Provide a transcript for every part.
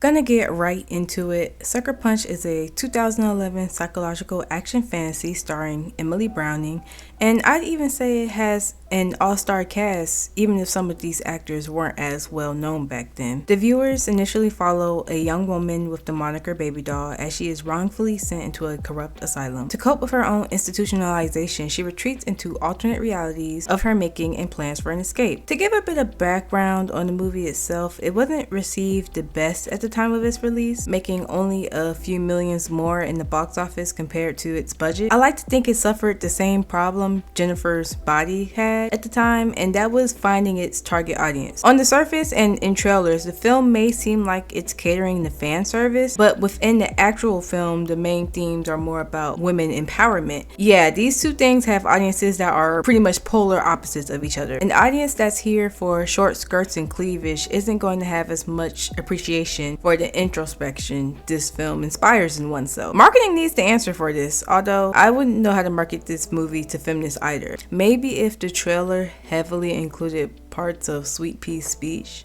Gonna get right into it. Sucker Punch is a 2011 psychological action fantasy starring Emily Browning, and I'd even say it has an all-star cast, even if some of these actors weren't as well known back then. The viewers initially follow a young woman with the moniker Babydoll as she is wrongfully sent into a corrupt asylum. To cope with her own institutionalization, she retreats into alternate realities of her making and plans for an escape. To give a bit of background on the movie itself, it wasn't received the best at the time of its release, making only a few millions more in the box office compared to its budget. I like to think it suffered the same problem Jennifer's Body had at the time, and that was finding its target audience. On the surface and in trailers, the film may seem like it's catering to fan service, but within the actual film, the main themes are more about women empowerment. Yeah, these two things have audiences that are pretty much polar opposites of each other. An audience that's here for short skirts and cleavage isn't going to have as much appreciation for the introspection this film inspires in oneself. Marketing needs to answer for this, although I wouldn't know how to market this movie to feminists either. Maybe if the trailer heavily included parts of Sweet Pea's speech.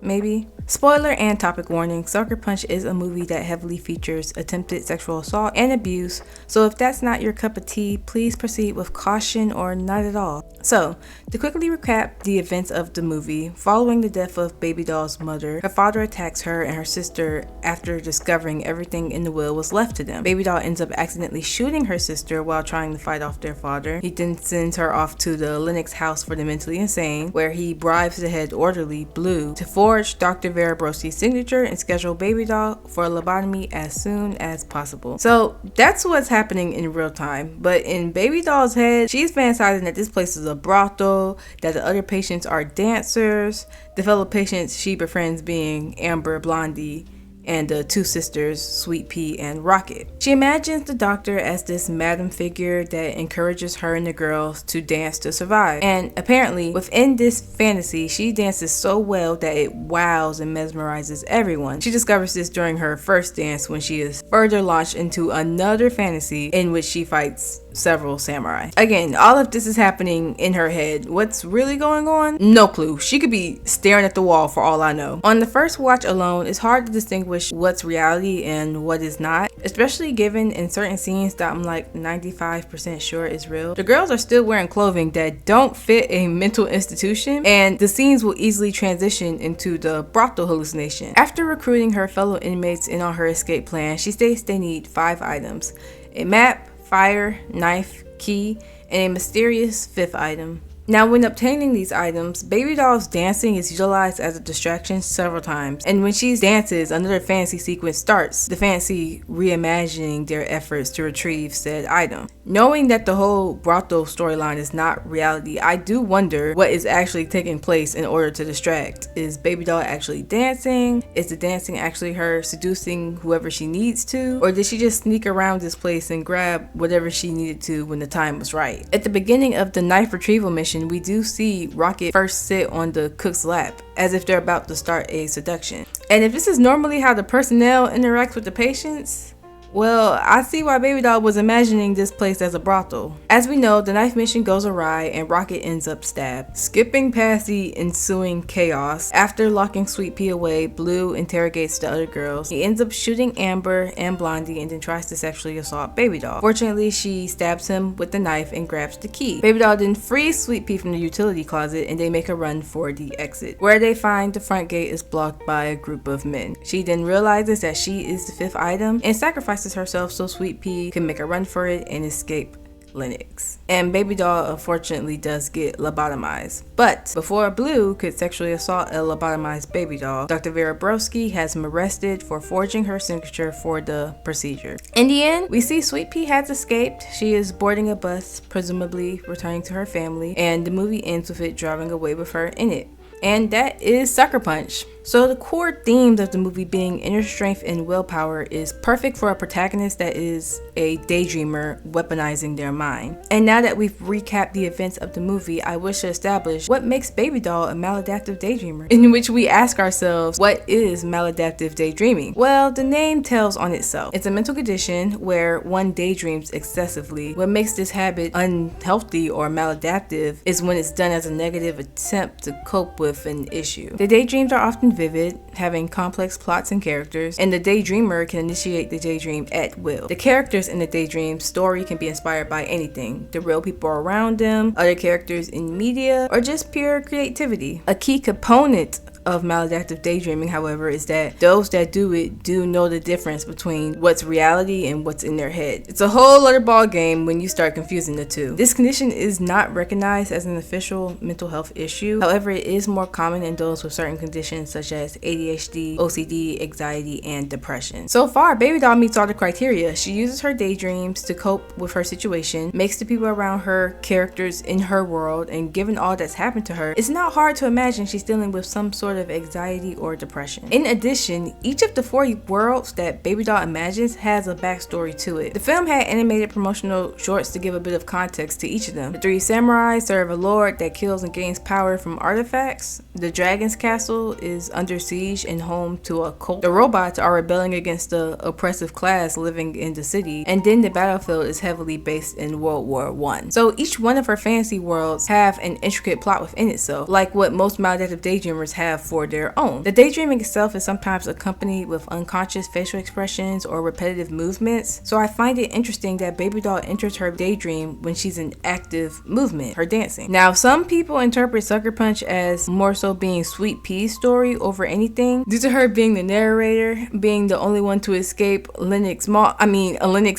Maybe. Spoiler and topic warning, Sucker Punch is a movie that heavily features attempted sexual assault and abuse, so if that's not your cup of tea, please proceed with caution or not at all. So, to quickly recap the events of the movie, following the death of Babydoll's mother, her father attacks her and her sister after discovering everything in the will was left to them. Babydoll ends up accidentally shooting her sister while trying to fight off their father. He then sends her off to the Lennox house for the mentally insane, where he bribes the head orderly, Blue, to forge Dr. Vera Broski's signature and schedule Babydoll for a lobotomy as soon as possible. So that's what's happening in real time, but in Babydoll's head, she's fantasizing that this place is a brothel, that the other patients are dancers, the fellow patients she befriends being Amber, Blondie, and the two sisters, Sweet Pea and Rocket. She imagines the doctor as this madam figure that encourages her and the girls to dance to survive. And apparently, within this fantasy, she dances so well that it wows and mesmerizes everyone. She discovers this during her first dance when she is further launched into another fantasy in which she fights several samurai. Again, all of this is happening in her head. What's really going on? No clue. She could be staring at the wall for all I know. On the first watch alone, it's hard to distinguish what's reality and what is not, especially given in certain scenes that I'm like 95% sure is real. The girls are still wearing clothing that don't fit a mental institution, and the scenes will easily transition into the brothel hallucination. After recruiting her fellow inmates in on her escape plan, she states they need 5 items: a map, fire, knife, key, and a mysterious 5th item. Now, when obtaining these items, Babydoll's dancing is utilized as a distraction several times, and when she dances, another fantasy sequence starts, the fantasy reimagining their efforts to retrieve said item. Knowing that the whole brothel storyline is not reality, I do wonder what is actually taking place in order to distract. Is Babydoll actually dancing? Is the dancing actually her seducing whoever she needs to? Or did she just sneak around this place and grab whatever she needed to when the time was right? At the beginning of the knife retrieval mission, we do see Rocket first sit on the cook's lap, as if they're about to start a seduction. And if this is normally how the personnel interacts with the patients, well, I see why Babydoll was imagining this place as a brothel. As we know, the knife mission goes awry and Rocket ends up stabbed. Skipping past the ensuing chaos, after locking Sweet Pea away, Blue interrogates the other girls. He ends up shooting Amber and Blondie and then tries to sexually assault Babydoll. Fortunately, she stabs him with the knife and grabs the key. Babydoll then frees Sweet Pea from the utility closet and they make a run for the exit, where they find the front gate is blocked by a group of men. She then realizes that she is the 5th item and sacrifices herself so Sweet Pea can make a run for it and escape Lennox. And Babydoll unfortunately does get lobotomized. But before Blue could sexually assault a lobotomized Babydoll, Dr. Vera Broski has him arrested for forging her signature for the procedure. In the end, we see Sweet Pea has escaped. She is boarding a bus, presumably returning to her family, and the movie ends with it driving away with her in it. And that is Sucker Punch. So the core themes of the movie being inner strength and willpower is perfect for a protagonist that is a daydreamer weaponizing their mind. And now that we've recapped the events of the movie, I wish to establish what makes Babydoll a maladaptive daydreamer, in which we ask ourselves, what is maladaptive daydreaming? Well, the name tells on itself. It's a mental condition where one daydreams excessively. What makes this habit unhealthy or maladaptive is when it's done as a negative attempt to cope with an issue. The daydreams are often vivid, having complex plots and characters, and the daydreamer can initiate the daydream at will. The characters in the daydream story can be inspired by anything, the real people around them, other characters in media, or just pure creativity. A key component of maladaptive daydreaming, however, is that those that do it do know the difference between what's reality and what's in their head. It's a whole other ball game when you start confusing the two. This condition is not recognized as an official mental health issue. However, it is more common in those with certain conditions such as ADHD, OCD, anxiety, and depression. So far, Babydoll meets all the criteria. She uses her daydreams to cope with her situation, makes the people around her characters in her world, and given all that's happened to her, it's not hard to imagine she's dealing with some sort of anxiety or depression. In addition, each of the 4 worlds that Babydoll imagines has a backstory to it. The film had animated promotional shorts to give a bit of context to each of them. The 3 samurai serve a lord that kills and gains power from artifacts. The dragon's castle is under siege and home to a cult. The robots are rebelling against the oppressive class living in the city. And then the battlefield is heavily based in World War I. So each one of her fantasy worlds have an intricate plot within itself, like what most maladaptive daydreamers have for their own. The daydreaming itself is sometimes accompanied with unconscious facial expressions or repetitive movements, so I find it interesting that Babydoll enters her daydream when she's in active movement, her dancing. Now, some people interpret Suckerpunch as more so being Sweet Pea's story over anything, due to her being the narrator, being the only one to escape a Lennox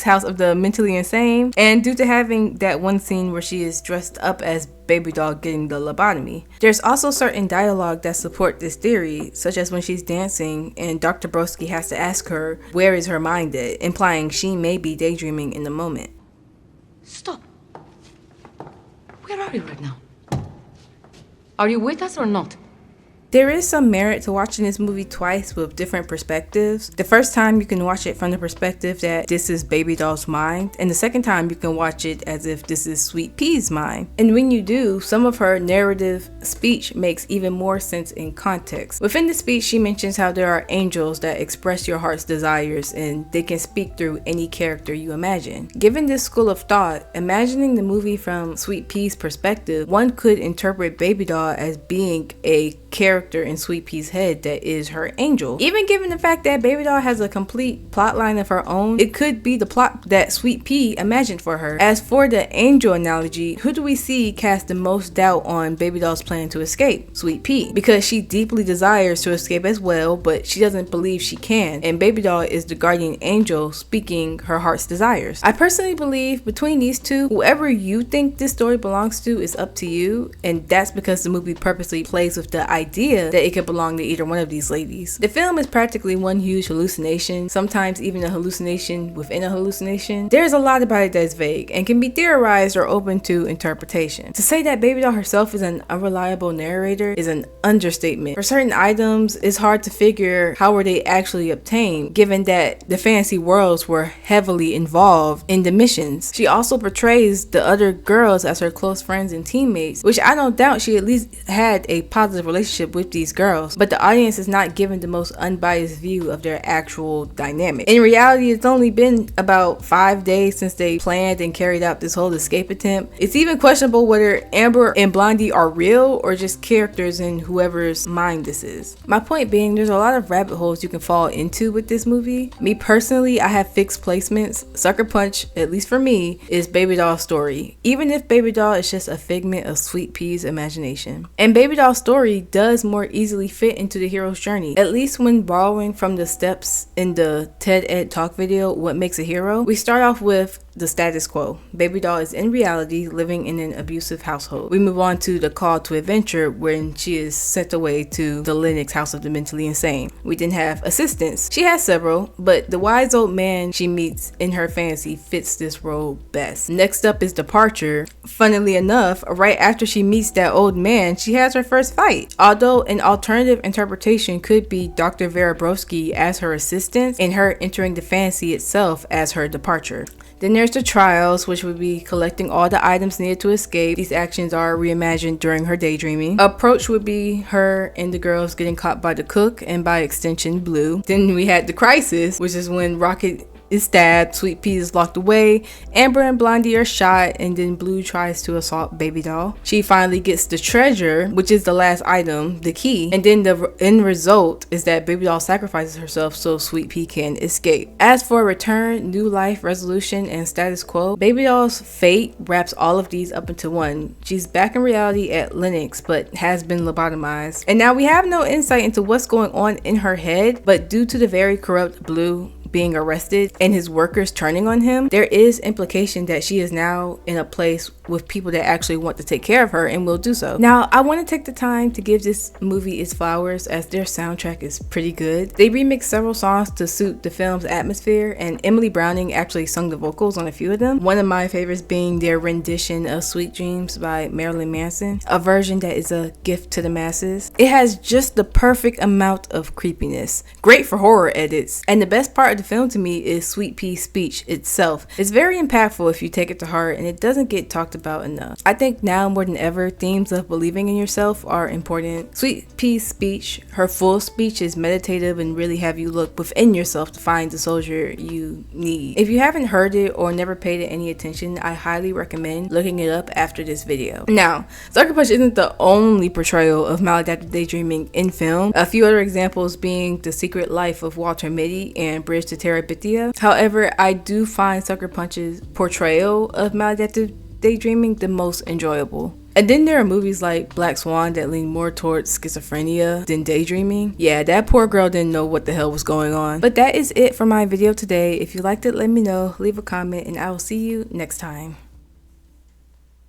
house of the mentally insane, and due to having that one scene where she is dressed up as Babydoll getting the lobotomy. There's also certain dialogue that support this theory, such as when she's dancing and Dr. Broski has to ask her where is her mind at, implying she may be daydreaming in the moment. Stop. Where are you right now? Are you with us or not? There is some merit to watching this movie twice with different perspectives. The first time you can watch it from the perspective that this is Babydoll's mind, and the second time you can watch it as if this is Sweet Pea's mind. And when you do, some of her narrative speech makes even more sense in context. Within the speech, she mentions how there are angels that express your heart's desires and they can speak through any character you imagine. Given this school of thought, imagining the movie from Sweet Pea's perspective, one could interpret Babydoll as being a character in Sweet Pea's head that is her angel. Even given the fact that Babydoll has a complete plotline of her own, it could be the plot that Sweet Pea imagined for her. As for the angel analogy, who do we see cast the most doubt on Babydoll's plan to escape? Sweet Pea, because she deeply desires to escape as well, but she doesn't believe she can, and Babydoll is the guardian angel speaking her heart's desires. I personally believe between these two, whoever you think this story belongs to is up to you, and that's because the movie purposely plays with the idea that it could belong to either one of these ladies. The film is practically one huge hallucination, sometimes even a hallucination within a hallucination. There's a lot about it that is vague and can be theorized or open to interpretation. To say that Babydoll herself is an unreliable narrator is an understatement. For certain items, it's hard to figure how were they actually obtained, given that the fantasy worlds were heavily involved in the missions. She also portrays the other girls as her close friends and teammates, which I don't doubt she at least had a positive relationship with these girls, but the audience is not given the most unbiased view of their actual dynamic. In reality, it's only been about 5 days since they planned and carried out this whole escape attempt. It's even questionable whether Amber and Blondie are real or just characters in whoever's mind this is. My point being, there's a lot of rabbit holes you can fall into with this movie. Me personally, I have fixed placements. Suckerpunch, at least for me, is Babydoll's story, even if Babydoll is just a figment of Sweet Pea's imagination. And Babydoll's story does more easily fit into the hero's journey, at least when borrowing from the steps in the TED Ed Talk video, What Makes a Hero. We start off with the status quo. Babydoll is in reality living in an abusive household. We move on to the call to adventure when she is sent away to the Lennox house of the mentally insane. We then have assistants. She has several, but the wise old man she meets in her fantasy fits this role best. Next up is departure. Funnily enough, right after she meets that old man, she has her first fight. Although an alternative interpretation could be Dr. Vera Broski as her assistant and her entering the fantasy itself as her departure. Then there's the trials, which would be collecting all the items needed to escape. These actions are reimagined during her daydreaming. Approach would be her and the girls getting caught by the cook and by extension Blue. Then we had the crisis, which is when Rocket is stabbed, Sweet Pea is locked away, Amber and Blondie are shot, and then Blue tries to assault Babydoll. She finally gets the treasure, which is the last item, the key, and then the end result is that Babydoll sacrifices herself so Sweet Pea can escape. As for return, new life, resolution, and status quo, Babydoll's fate wraps all of these up into one. She's back in reality at Lennox, but has been lobotomized. And now we have no insight into what's going on in her head, but due to the very corrupt Blue being arrested and his workers turning on him, there is implication that she is now in a place with people that actually want to take care of her and will do so. Now, I want to take the time to give this movie its flowers, as their soundtrack is pretty good. They remixed several songs to suit the film's atmosphere, and Emily Browning actually sung the vocals on a few of them. One of my favorites being their rendition of Sweet Dreams by Marilyn Manson, a version that is a gift to the masses. It has just the perfect amount of creepiness, great for horror edits, and the best part of the film to me is Sweet Pea's speech itself. It's very impactful if you take it to heart, and it doesn't get talked about enough. I think now more than ever, themes of believing in yourself are important. Sweet Pea's speech, her full speech, is meditative and really have you look within yourself to find the soldier you need. If you haven't heard it or never paid it any attention, I highly recommend looking it up after this video. Now, Suckerpunch isn't the only portrayal of maladaptive daydreaming in film. A few other examples being The Secret Life of Walter Mitty and Bridge to Terabithia. However, I do find Suckerpunch's portrayal of maladaptive daydreaming the most enjoyable. And then there are movies like Black Swan that lean more towards schizophrenia than daydreaming. Yeah, that poor girl didn't know what the hell was going on. But that is it for my video today. If you liked it, let me know, leave a comment, and I will see you next time.